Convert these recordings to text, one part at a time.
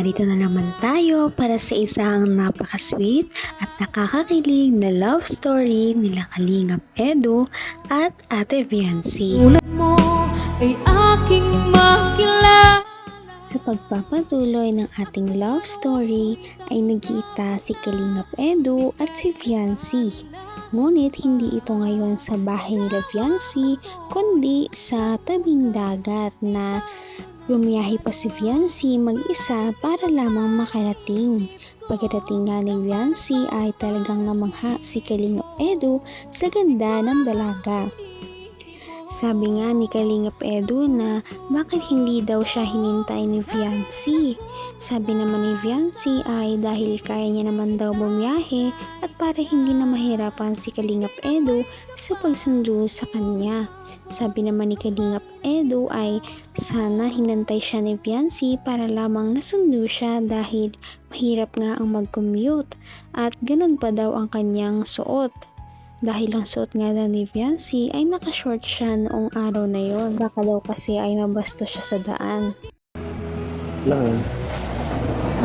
Narito na naman tayo para sa isang napaka-sweet at nakakakilig na love story nila Kalingap Edu at Ate Viancy. Tulad mo ay aking makilala. Sa pagpapatuloy ng ating love story ay nagkita si Kalingap Edu at si Viancy. Ngunit hindi ito ngayon sa bahay nila Viancy kundi sa tabing dagat na bumiyahe pa si Viancy mag-isa para lamang makarating. Pagdating nga ni Viancy ay talagang namangha si Kalingap Edu sa ganda ng dalaga. Sabi nga ni Kalingap Edu na bakit hindi daw siya hinintay ni Viancy. Sabi naman ni Viancy ay dahil kaya niya naman daw bumiyahe at para hindi na mahirapan si Kalingap Edu sa pagsundo sa kanya. Sabi naman ni Kalingap Edu ay sana hinantay siya ni Viancy para lamang nasundo siya dahil mahirap nga ang mag-commute at ganun pa daw ang kanyang suot. Dahil ang suot nga daw ni Viancy ay nakashort siya noong araw na yon. Baka daw kasi ay mabasto siya sa daan. Lang yun.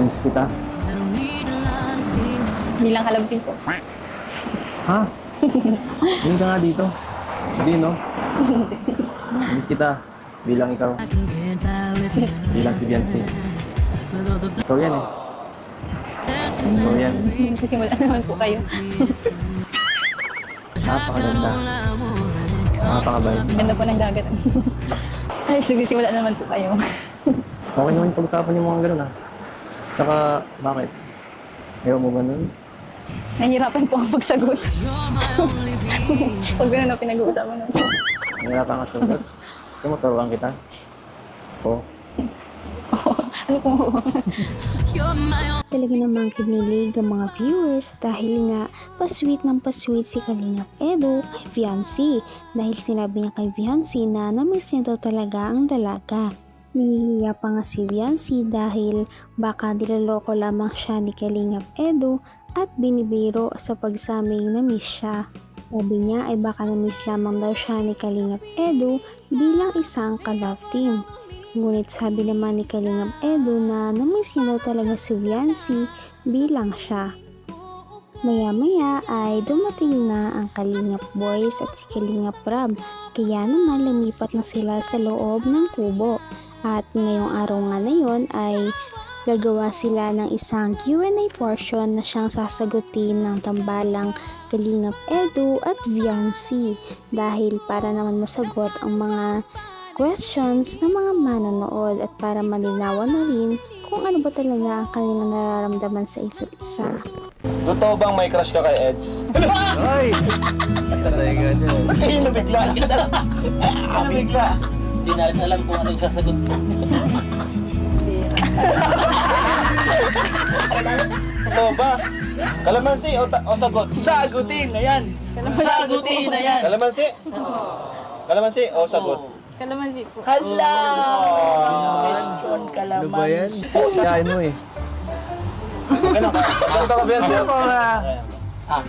Miss kita. Bilang halabting po. Ha? Hindi ka nga dito. Hindi, no? Miss kita. Bilang ikaw. Bilang si Viancy. Ikaw yan eh. Ikaw yan. Magsisimula naman po kayo. Napakaganda. Napakabait. Ganda po ng dagat. Ay, magsisimula naman po kayo. Okay naman pag-usapan yung mga ganun ah. Saka, bakit? Ayaw mo ba nun? Nahihirapan po ang pagsagot. Pag gano'n na pinag-uusapan naman. Nahirapan ka sagot. Gusto mo, taruhan kita? Oo. Ano po? Talaga namang kinilig ang mga viewers dahil nga pasweet ng pasweet si Kalingap Edu kay Viancy dahil sinabi niya kay Viancy na namiss niya daw talaga ang dalaga. Nahihiya pa nga si Viancy dahil baka niloloko lamang siya ni Kalingap Edu at binibiro sa pagsaming namiss siya. Sabi niya ay baka namiss lamang daw siya ni Kalingap Edu bilang isang ka-love team. Ngunit sabi naman ni Kalingap Edu na namiss niya daw talaga si Viancy bilang siya. Maya-maya ay dumating na ang Kalingap Boys at si Kalingap Rab, kaya naman lumipat na sila sa loob ng kubo. At ngayong araw nga na yon ay gagawa sila ng isang Q&A portion na siyang sasagutin ng tambalang Kalingap Edu at Viancy dahil para naman masagot ang mga questions ng mga manonood at para malinawan na rin kung ano ba talaga ang kanilang nararamdaman sa isa't isa. Totoo bang may crush ka kay Eds? Ay! Talaga niya. Ay, nabigla. Nabigla. Hindi na rin alam kung ano yung sasagot ko. Totoo ba? Kalamansi o sagot? Sagutin na yan! Sagutin na yan! Kalamansi? Kalamansi o sagot? Kalamansi po. Hala! Question Ano ba yan? kalaman. Siyain mo eh. Ganun ka. Ganun ka, Benzi. Ah,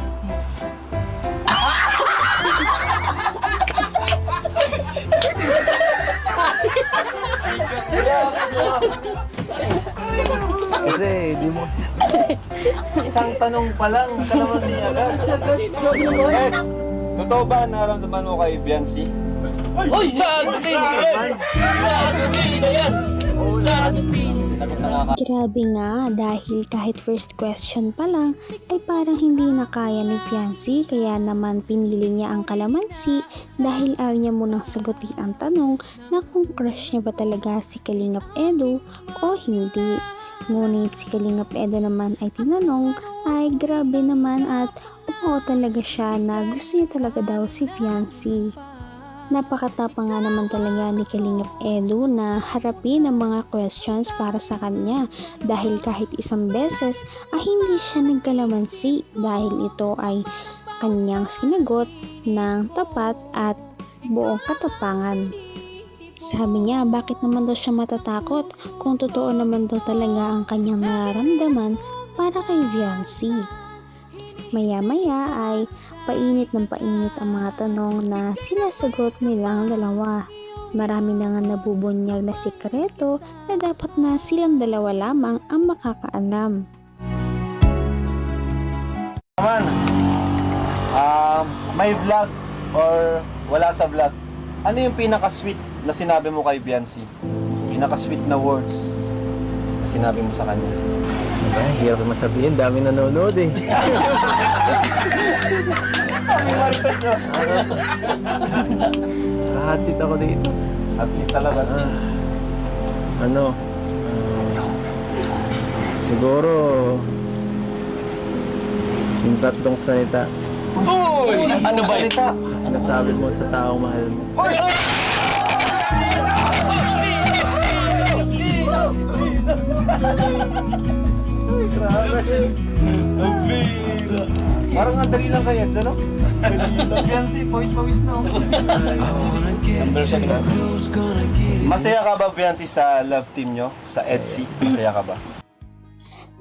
Kasi di mo... Isang tanong pa lang, kalamansi agad. Eds, totoo ba naramdaman mo kay Viancy? Uy! Sagutin na yan! Sagutin na yan! Sagutin! Sagot na nga ka. Grabe nga dahil kahit first question pa lang ay parang hindi na kaya ni Viancy kaya naman pinili niya ang kalamansi dahil ayaw niya munang sagutin ang tanong na kung crush niya ba talaga si Kalingap Edu o hindi. Ngunit si Kalingap Edu naman ay tinanong ay grabe naman at oo talaga siya na gusto niya talaga daw si Viancy. Napakatapang nga naman talaga ni Kalingap Edu na harapin ang mga questions para sa kanya dahil kahit isang beses ay hindi siya nagkalamansi dahil ito ay kanyang sinagot ng tapat at buong katapangan. Sabi niya bakit naman daw siya matatakot kung totoo naman daw talaga ang kanyang nararamdaman para kay Viancy. Maya-maya ay painit ng painit ang mga tanong na sinasagot nilang dalawa. Marami na nga nabubunyag na sikreto na dapat na silang dalawa lamang ang makakaalam. Naman, may vlog or wala sa vlog, ano yung pinaka-sweet na sinabi mo kay Biancy? Pinaka-sweet na words na sinabi mo sa kanya? Ay, hirap naman sabihin, dami nanonood eh. May marites no? Hot-seat ako dito. At si talaga si... Siguro, yung tatlong salita, Uy! Ano ba ito? sinasabi mo sa taong mahal mo. Uy! Parang ang dali lang kay Eds, ano? Biancy, pawis-pawis na. Masaya ka ba, Biancy, sa love team nyo? Sa EDSI? Masaya ka ba?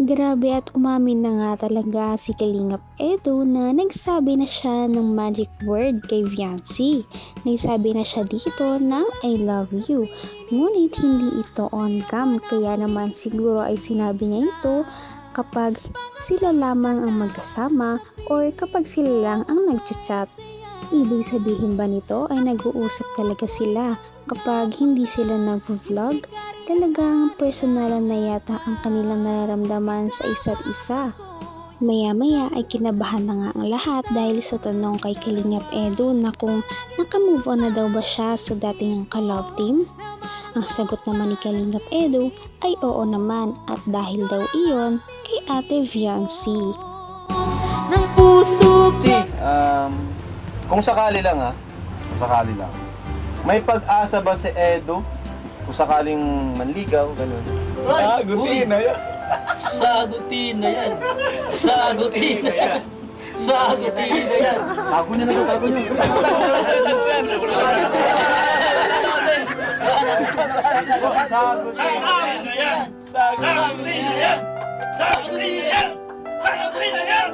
Grabe at umamin na nga talaga si Kalingap Edo na nagsabi na siya ng magic word kay Viancy. Nagsabi na siya dito ng I love you. Ngunit hindi ito on cam, kaya naman siguro ay sinabi niya ito kapag sila lamang ang magkasama or kapag sila lang ang nagchat-chat. Ibig sabihin ba nito ay nag-uusap talaga sila kapag hindi sila nag-vlog? Talagang personalan na yata ang kanilang nararamdaman sa isa't isa. Maya-maya ay kinabahan na nga ang lahat dahil sa tanong kay Kalingap Edo na kung nakamove on na daw ba siya sa dating ka-love team. Ang sagot naman ni Kalingap Edo ay oo naman at dahil daw iyon kay Ate Viancy. ng puso Si, kung sakali lang ha, kung sakali lang, may pag-asa ba si Edo kung sakaling manligaw, gano'n? Sagutin na yan. Sagutin na yan. Sagutin na yan. Sagutin na yan. Tago niya na ito, tago niya. Sagutin na yan. Sagutin na yan. Sagutin na yan. Sagutin na yan.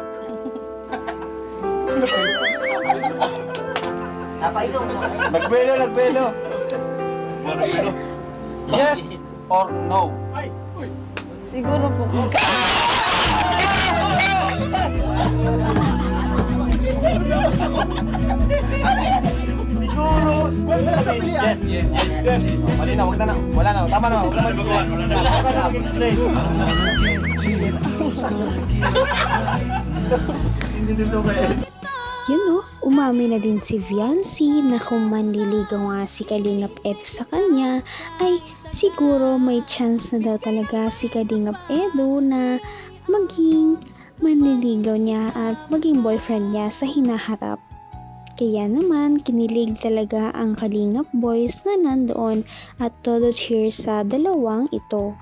Nagbelo. Yes or no? Siguro po. Siguro. Yes. Mali na, wag na. Wala na, tama na. Wala na mag-explain. Hindi dito kaya. Yun umami na din si Viancy na kung manliligaw nga si Kalingap Edo sa kanya ay siguro may chance na daw talaga si Kalingap Edo na maging manliligaw niya at maging boyfriend niya sa hinaharap. Kaya naman kinilig talaga ang Kalingap boys na nandoon at todo cheers sa dalawang ito.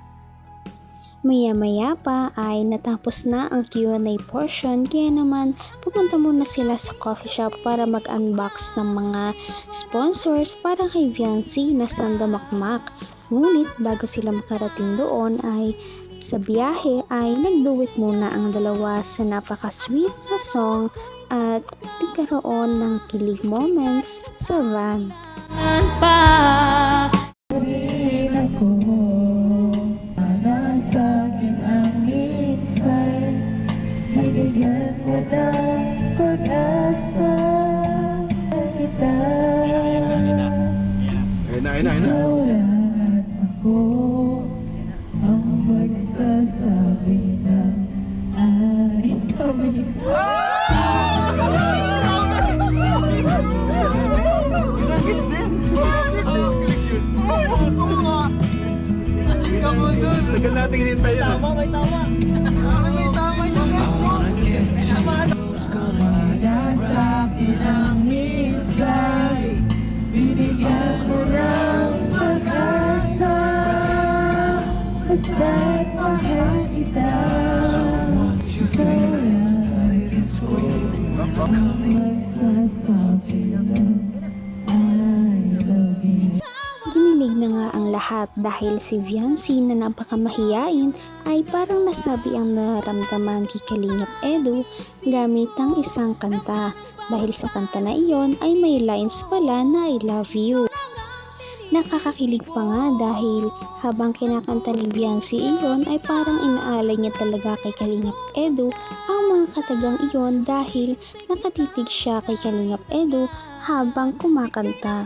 Maya-maya pa ay natapos na ang Q&A portion kaya naman pupunta muna sila sa coffee shop para mag-unbox ng mga sponsors para kay Viancy na sandamakmak. Ngunit bago sila makarating doon ay sa biyahe ay nagduet muna ang dalawa sa napaka-sweet na song at nagkaroon ng kilig moments sa van. pa. Tagal natin hinintay yun. Tama, may tama. May tama siya, guys. Ginilig na nga ang lahat dahil si Viancy na napakamahiyain ay parang nasabi ang nararamdaman kay Kalingap Edo gamit ang isang kanta. Dahil sa kanta na iyon ay may lines pala na I love you. Nakakakilig pa nga dahil habang kinakanta ni Viancy iyon ay parang inaalay niya talaga kay Kalingap Edu ang mga katagang iyon dahil nakatitig siya kay Kalingap Edu habang kumakanta.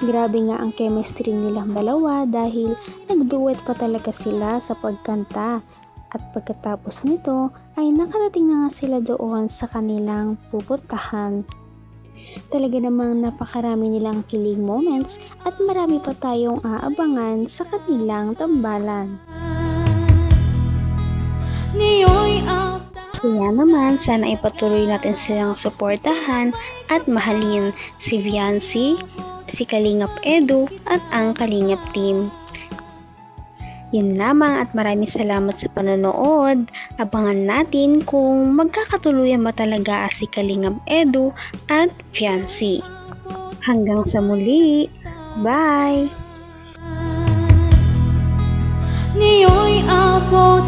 Grabe nga ang chemistry nilang dalawa dahil nagduet pa talaga sila sa pagkanta. At pagkatapos nito ay nakarating na nga sila doon sa kanilang pupuntahan. Talaga namang napakarami nilang kilig moments at marami pa tayong aabangan sa kanilang tambalan. Ngayon'y Kaya naman sana ipatuloy natin silang suportahan at mahalin si Viancy, si Kalingap Edu at ang Kalingap team. Yun lamang at maraming salamat sa panonood. Abangan natin kung magkakatuluyan ba talaga si Kalingap Edu at Viancy. Hanggang sa muli. Bye! ngayon'y abot